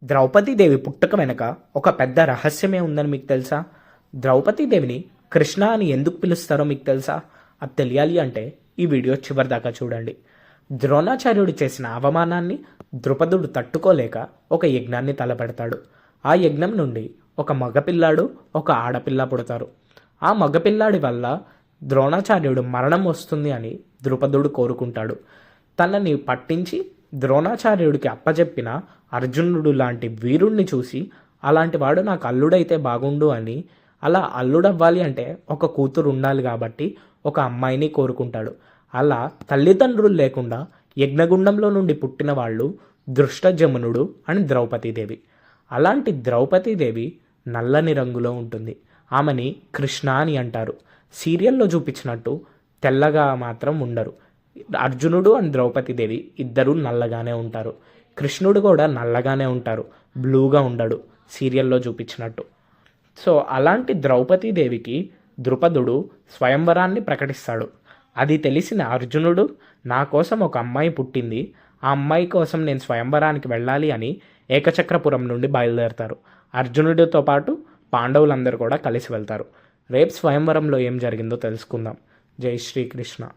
ద్రౌపదీదేవి పుట్టుక వెనక ఒక పెద్ద రహస్యమే ఉందని మీకు తెలుసా? ద్రౌపదీదేవిని కృష్ణ అని ఎందుకు పిలుస్తారో మీకు తెలుసా? అది తెలియాలి అంటే ఈ వీడియో చివరి దాకా చూడండి. ద్రోణాచార్యుడు చేసిన అవమానాన్ని ద్రుపదుడు తట్టుకోలేక ఒక యజ్ఞాన్ని తలపెడతాడు. ఆ యజ్ఞం నుండి ఒక మగపిల్లాడు, ఒక ఆడపిల్ల పుడతారు. ఆ మగపిల్లాడి వల్ల ద్రోణాచార్యుడు మరణం వస్తుంది అని ద్రుపదుడు కోరుకుంటాడు. తనని పట్టించి ద్రోణాచార్యుడికి అప్పచెప్పిన అర్జునుడు లాంటి వీరుణ్ణి చూసి అలాంటి వాడు నాకు అల్లుడైతే బాగుండు అని, అలా అల్లుడవ్వాలి అంటే ఒక కూతురు ఉండాలి కాబట్టి ఒక అమ్మాయిని కోరుకుంటాడు. అలా తల్లిదండ్రులు లేకుండా యజ్ఞగుండంలో నుండి పుట్టిన వాళ్ళు దృష్టజమునుడు అని ద్రౌపదీదేవి. అలాంటి ద్రౌపదీదేవి నల్లని రంగులో ఉంటుంది. ఆమెని కృష్ణ అని అంటారు. సీరియల్లో చూపించినట్టు తెల్లగా మాత్రం ఉండరు. అర్జునుడు అండ్ ద్రౌపదీదేవి ఇద్దరు నల్లగానే ఉంటారు. కృష్ణుడు కూడా నల్లగానే ఉంటారు, బ్లూగా ఉండడు సీరియల్లో చూపించినట్టు. సో అలాంటి ద్రౌపదీదేవికి ద్రుపదుడు స్వయంవరాన్ని ప్రకటిస్తాడు. అది తెలిసిన అర్జునుడు, నా కోసం ఒక అమ్మాయి పుట్టింది, ఆ అమ్మాయి కోసం నేను స్వయంవరానికి వెళ్ళాలి అని ఏకచక్రపురం నుండి బయలుదేరతారు. అర్జునుడితో పాటు పాండవులందరూ కూడా కలిసి వెళ్తారు. రేపు స్వయంవరంలో ఏం జరిగిందో తెలుసుకుందాం. జై శ్రీకృష్ణ.